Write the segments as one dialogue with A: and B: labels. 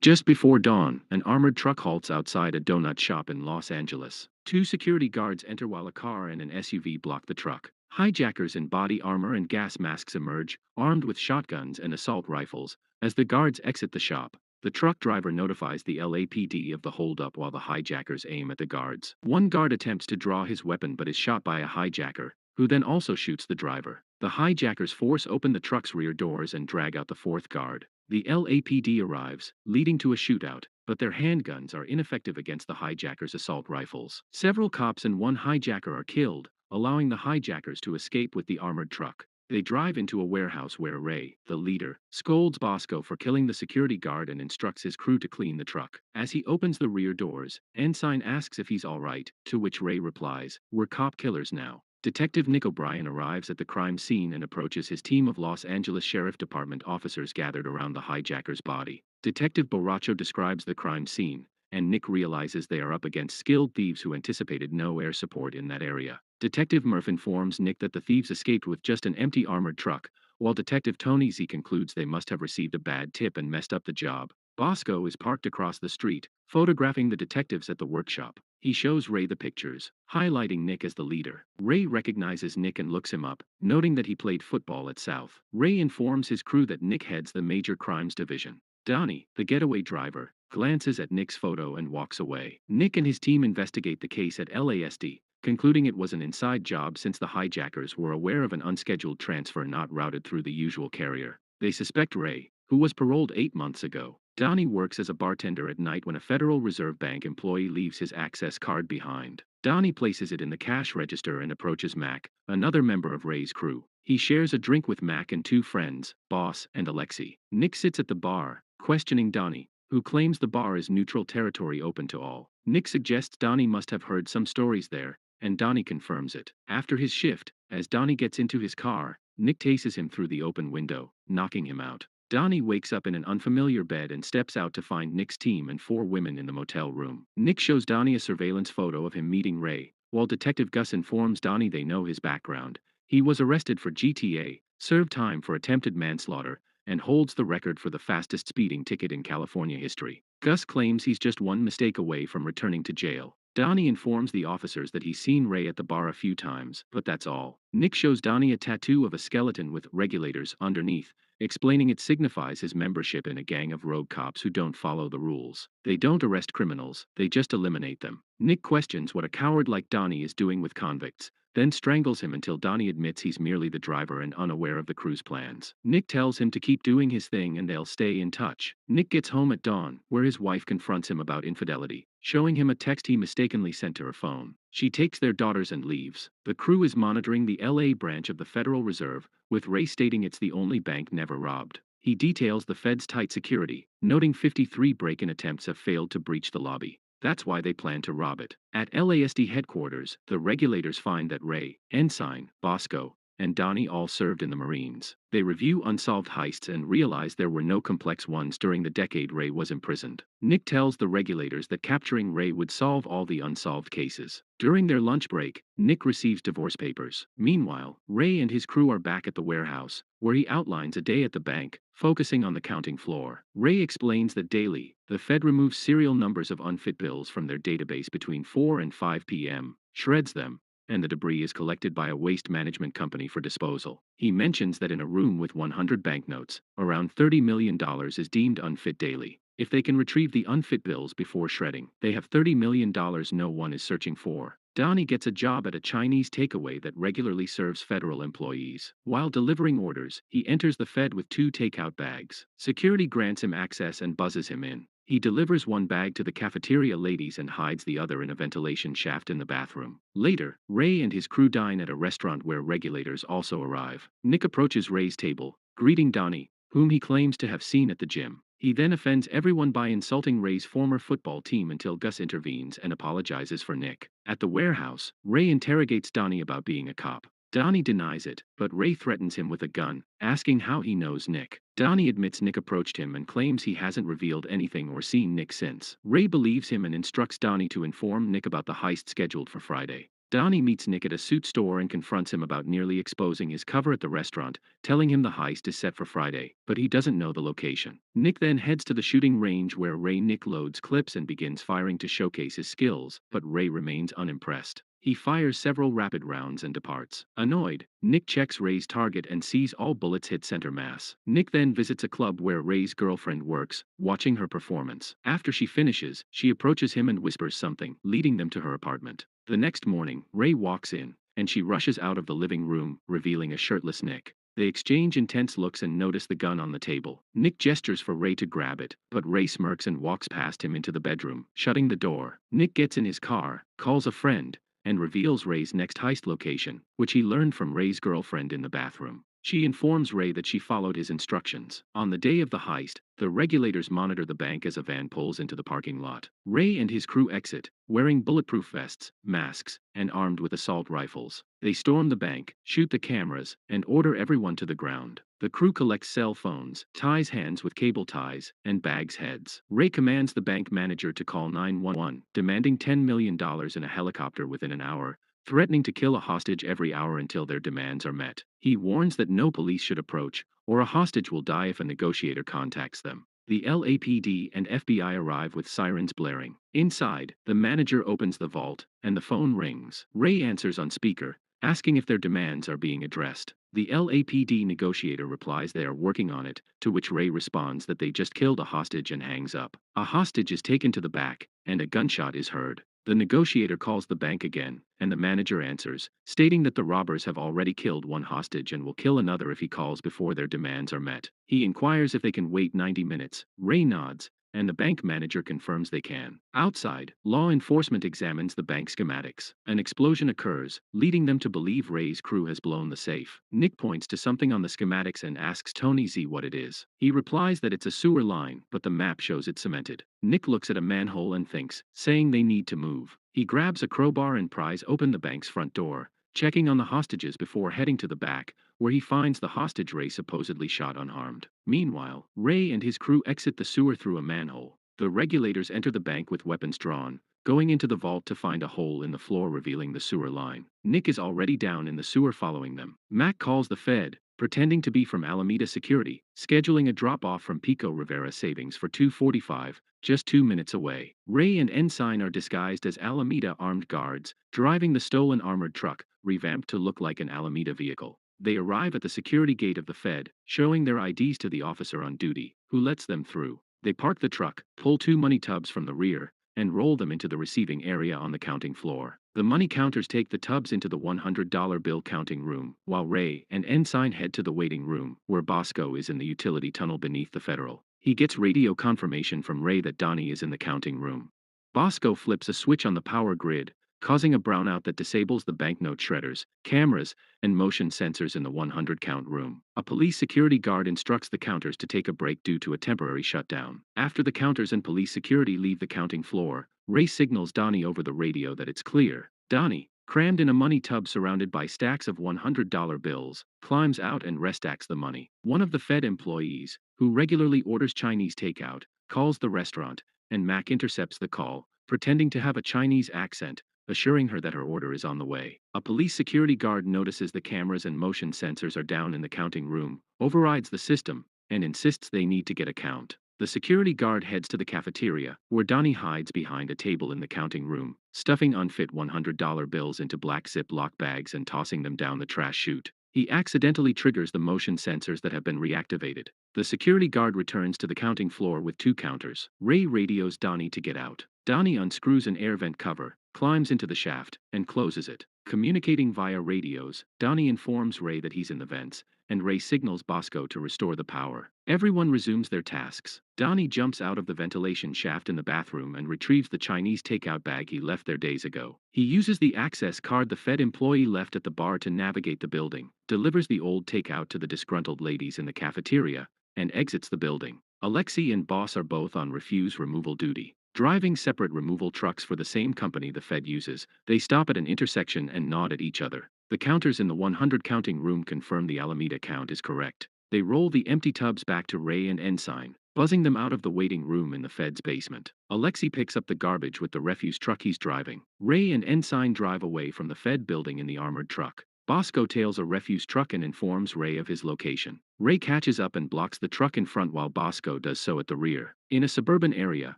A: Just before dawn, an armored truck halts outside a donut shop in Los Angeles. Two security guards enter while a car and an SUV block the truck. Hijackers in body armor and gas masks emerge, armed with shotguns and assault rifles. As the guards exit the shop, the truck driver notifies the LAPD of the holdup while the hijackers aim at the guards. One guard attempts to draw his weapon but is shot by a hijacker, who then also shoots the driver. The hijackers force open the truck's rear doors and drag out the fourth guard. The LAPD arrives, leading to a shootout, but their handguns are ineffective against the hijackers' assault rifles. Several cops and one hijacker are killed, allowing the hijackers to escape with the armored truck. They drive into a warehouse where Ray, the leader, scolds Bosco for killing the security guard and instructs his crew to clean the truck. As he opens the rear doors, Ensign asks if he's alright, to which Ray replies, "We're cop killers now." Detective Nick O'Brien arrives at the crime scene and approaches his team of Los Angeles Sheriff Department officers gathered around the hijacker's body. Detective Borracho describes the crime scene, and Nick realizes they are up against skilled thieves who anticipated no air support in that area. Detective Murph informs Nick that the thieves escaped with just an empty armored truck, while Detective Tony Z concludes they must have received a bad tip and messed up the job. Bosco is parked across the street, photographing the detectives at the workshop. He shows Ray the pictures, highlighting Nick as the leader. Ray recognizes Nick and looks him up, noting that he played football at South. Ray informs his crew that Nick heads the Major Crimes Division. Donnie, the getaway driver, glances at Nick's photo and walks away. Nick and his team investigate the case at LASD, concluding it was an inside job since the hijackers were aware of an unscheduled transfer not routed through the usual carrier. They suspect Ray, who was paroled 8 months ago. Donnie works as a bartender at night when a Federal Reserve Bank employee leaves his access card behind. Donnie places it in the cash register and approaches Mac, another member of Ray's crew. He shares a drink with Mac and two friends, Boss and Alexi. Nick sits at the bar, questioning Donnie, who claims the bar is neutral territory open to all. Nick suggests Donnie must have heard some stories there, and Donnie confirms it. After his shift, as Donnie gets into his car, Nick tases him through the open window, knocking him out. Donnie wakes up in an unfamiliar bed and steps out to find Nick's team and 4 women in the motel room. Nick shows Donnie a surveillance photo of him meeting Ray, while Detective Gus informs Donnie they know his background. He was arrested for GTA, served time for attempted manslaughter, and holds the record for the fastest speeding ticket in California history. Gus claims he's just one mistake away from returning to jail. Donnie informs the officers that he's seen Ray at the bar a few times, but that's all. Nick shows Donnie a tattoo of a skeleton with regulators underneath, explaining it signifies his membership in a gang of rogue cops who don't follow the rules. They don't arrest criminals, they just eliminate them. Nick questions what a coward like Donnie is doing with convicts, then strangles him until Donnie admits he's merely the driver and unaware of the crew's plans. Nick tells him to keep doing his thing and they'll stay in touch. Nick gets home at dawn, where his wife confronts him about infidelity, showing him a text he mistakenly sent to her phone. She takes their daughters and leaves. The crew is monitoring the LA branch of the Federal Reserve, with Ray stating it's the only bank never robbed. He details the Fed's tight security, noting 53 break-in attempts have failed to breach the lobby. That's why they plan to rob it. At LASD headquarters, the regulators find that Ray, Ensign, Bosco, and Donnie all served in the Marines. They review unsolved heists and realize there were no complex ones during the decade Ray was imprisoned. Nick tells the regulators that capturing Ray would solve all the unsolved cases. During their lunch break, Nick receives divorce papers. Meanwhile, Ray and his crew are back at the warehouse, where he outlines a day at the bank, focusing on the counting floor. Ray explains that daily, the Fed removes serial numbers of unfit bills from their database between 4 and 5 p.m., shreds them, and the debris is collected by a waste management company for disposal. He mentions that in a room with 100 banknotes, around $30 million is deemed unfit daily. If they can retrieve the unfit bills before shredding, they have $30 million no one is searching for. Donnie gets a job at a Chinese takeaway that regularly serves federal employees. While delivering orders, he enters the Fed with 2 takeout bags. Security grants him access and buzzes him in. He delivers one bag to the cafeteria ladies and hides the other in a ventilation shaft in the bathroom. Later, Ray and his crew dine at a restaurant where regulators also arrive. Nick approaches Ray's table, greeting Donnie, whom he claims to have seen at the gym. He then offends everyone by insulting Ray's former football team until Gus intervenes and apologizes for Nick. At the warehouse, Ray interrogates Donnie about being a cop. Donnie denies it, but Ray threatens him with a gun, asking how he knows Nick. Donnie admits Nick approached him and claims he hasn't revealed anything or seen Nick since. Ray believes him and instructs Donnie to inform Nick about the heist scheduled for Friday. Donnie meets Nick at a suit store and confronts him about nearly exposing his cover at the restaurant, telling him the heist is set for Friday, but he doesn't know the location. Nick then heads to the shooting range where Nick loads clips and begins firing to showcase his skills, but Ray remains unimpressed. He fires several rapid rounds and departs. Annoyed, Nick checks Ray's target and sees all bullets hit center mass. Nick then visits a club where Ray's girlfriend works, watching her performance. After she finishes, she approaches him and whispers something, leading them to her apartment. The next morning, Ray walks in, and she rushes out of the living room, revealing a shirtless Nick. They exchange intense looks and notice the gun on the table. Nick gestures for Ray to grab it, but Ray smirks and walks past him into the bedroom, shutting the door. Nick gets in his car, calls a friend, and reveals Ray's next heist location, which he learned from Ray's girlfriend in the bathroom. She informs Ray that she followed his instructions. On the day of the heist, the regulators monitor the bank as a van pulls into the parking lot. Ray and his crew exit, wearing bulletproof vests, masks, and armed with assault rifles. They storm the bank, shoot the cameras, and order everyone to the ground. The crew collects cell phones, ties hands with cable ties, and bags heads. Ray commands the bank manager to call 911, demanding $10 million in a helicopter within an hour, threatening to kill a hostage every hour until their demands are met. He warns that no police should approach, or a hostage will die if a negotiator contacts them. The LAPD and FBI arrive with sirens blaring. Inside, the manager opens the vault, and the phone rings. Ray answers on speaker, asking if their demands are being addressed. The LAPD negotiator replies they are working on it, to which Ray responds that they just killed a hostage and hangs up. A hostage is taken to the back, and a gunshot is heard. The negotiator calls the bank again, and the manager answers, stating that the robbers have already killed one hostage and will kill another if he calls before their demands are met. He inquires if they can wait 90 minutes. Ray nods, and the bank manager confirms they can. Outside, law enforcement examines the bank schematics. An explosion occurs, leading them to believe Ray's crew has blown the safe. Nick points to something on the schematics and asks Tony Z what it is. He replies that it's a sewer line, but the map shows it cemented. Nick looks at a manhole and thinks, saying they need to move. He grabs a crowbar and pries open the bank's front door, checking on the hostages before heading to the back, where he finds the hostage Ray supposedly shot unharmed. Meanwhile, Ray and his crew exit the sewer through a manhole. The regulators enter the bank with weapons drawn, going into the vault to find a hole in the floor revealing the sewer line. Nick is already down in the sewer following them. Mac calls the Fed, pretending to be from Alameda Security, scheduling a drop-off from Pico Rivera Savings for 2:45, just 2 minutes away. Ray and Ensign are disguised as Alameda armed guards, driving the stolen armored truck, revamped to look like an Alameda vehicle. They arrive at the security gate of the Fed, showing their IDs to the officer on duty, who lets them through. They park the truck, pull 2 money tubs from the rear, and roll them into the receiving area on the counting floor. The money counters take the tubs into the $100 bill counting room, while Ray and Ensign head to the waiting room, where Bosco is in the utility tunnel beneath the Federal. He gets radio confirmation from Ray that Donnie is in the counting room. Bosco flips a switch on the power grid, causing a brownout that disables the banknote shredders, cameras, and motion sensors in the 100 count room. A police security guard instructs the counters to take a break due to a temporary shutdown. After the counters and police security leave the counting floor, Ray signals Donnie over the radio that it's clear. Donnie, crammed in a money tub surrounded by stacks of $100 bills, climbs out and restacks the money. One of the Fed employees, who regularly orders Chinese takeout, calls the restaurant, and Mac intercepts the call, pretending to have a Chinese accent, assuring her that her order is on the way. A police security guard notices the cameras and motion sensors are down in the counting room, overrides the system, and insists they need to get a count. The security guard heads to the cafeteria, where Donnie hides behind a table in the counting room, stuffing unfit $100 bills into black Ziploc bags and tossing them down the trash chute. He accidentally triggers the motion sensors that have been reactivated. The security guard returns to the counting floor with 2 counters. Ray radios Donnie to get out. Donnie unscrews an air vent cover, climbs into the shaft, and closes it. Communicating via radios, Donnie informs Ray that he's in the vents, and Ray signals Bosco to restore the power. Everyone resumes their tasks. Donnie jumps out of the ventilation shaft in the bathroom and retrieves the Chinese takeout bag he left there days ago. He uses the access card the Fed employee left at the bar to navigate the building, delivers the old takeout to the disgruntled ladies in the cafeteria, and exits the building. Alexei and Boss are both on refuse removal duty. Driving separate removal trucks for the same company the Fed uses, they stop at an intersection and nod at each other. The counters in the 100 counting room confirm the Alameda count is correct. They roll the empty tubs back to Ray and Ensign. buzzing them out of the waiting room in the Fed's basement. Alexei picks up the garbage with the refuse truck he's driving. Ray and Ensign drive away from the Fed building in the armored truck. Bosco tails a refuse truck and informs Ray of his location. Ray catches up and blocks the truck in front while Bosco does so at the rear. In a suburban area,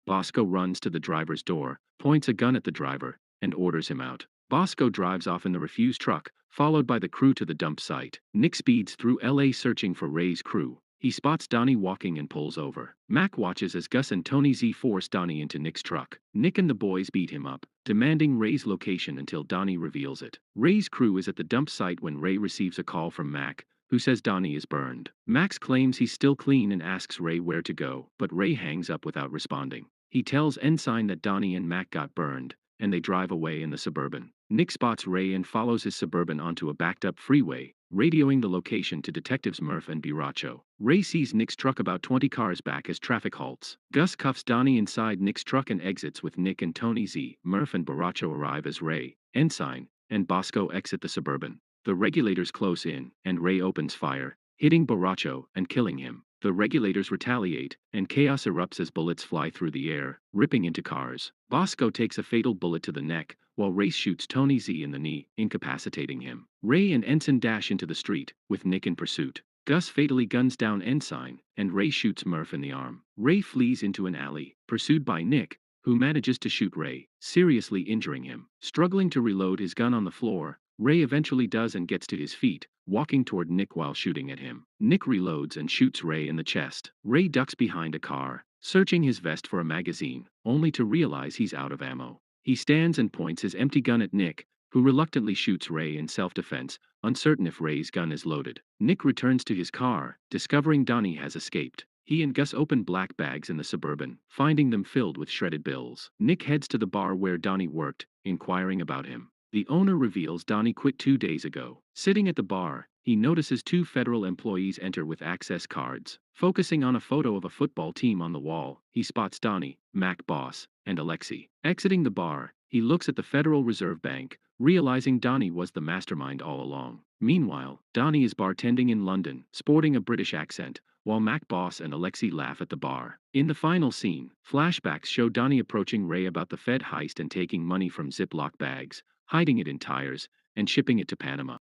A: Bosco runs to the driver's door, points a gun at the driver, and orders him out. Bosco drives off in the refuse truck, followed by the crew to the dump site. Nick speeds through LA searching for Ray's crew. He spots Donnie walking and pulls over. Mac watches as Gus and Tony Z force Donnie into Nick's truck. Nick and the boys beat him up, demanding Ray's location until Donnie reveals it. Ray's crew is at the dump site when Ray receives a call from Mac, who says Donnie is burned. Max claims he's still clean and asks Ray where to go, but Ray hangs up without responding. He tells Ensign that Donnie and Mac got burned, and they drive away in the Suburban. Nick spots Ray and follows his Suburban onto a backed-up freeway, radioing the location to Detectives Murph and Biracho. Ray sees Nick's truck about 20 cars back as traffic halts. Gus cuffs Donnie inside Nick's truck and exits with Nick and Tony Z. Murph and Biracho arrive as Ray, Ensign, and Bosco exit the Suburban. The regulators close in, and Ray opens fire, hitting Baracho and killing him. The regulators retaliate, and chaos erupts as bullets fly through the air, ripping into cars. Bosco takes a fatal bullet to the neck, while Ray shoots Tony Z in the knee, incapacitating him. Ray and Ensign dash into the street, with Nick in pursuit. Gus fatally guns down Ensign, and Ray shoots Murph in the arm. Ray flees into an alley, pursued by Nick, who manages to shoot Ray, seriously injuring him. Struggling to reload his gun on the floor, Ray eventually does and gets to his feet, walking toward Nick while shooting at him. Nick reloads and shoots Ray in the chest. Ray ducks behind a car, searching his vest for a magazine, only to realize he's out of ammo. He stands and points his empty gun at Nick, who reluctantly shoots Ray in self-defense, uncertain if Ray's gun is loaded. Nick returns to his car, discovering Donnie has escaped. He and Gus open black bags in the Suburban, finding them filled with shredded bills. Nick heads to the bar where Donnie worked, inquiring about him. The owner reveals Donnie quit 2 days ago. Sitting at the bar, he notices 2 federal employees enter with access cards. Focusing on a photo of a football team on the wall, he spots Donnie, Mac Boss, and Alexei. Exiting the bar, he looks at the Federal Reserve Bank, realizing Donnie was the mastermind all along. Meanwhile, Donnie is bartending in London, sporting a British accent, while Mac Boss and Alexei laugh at the bar. In the final scene, flashbacks show Donnie approaching Ray about the Fed heist and taking money from Ziploc bags, hiding it in tires, and shipping it to Panama.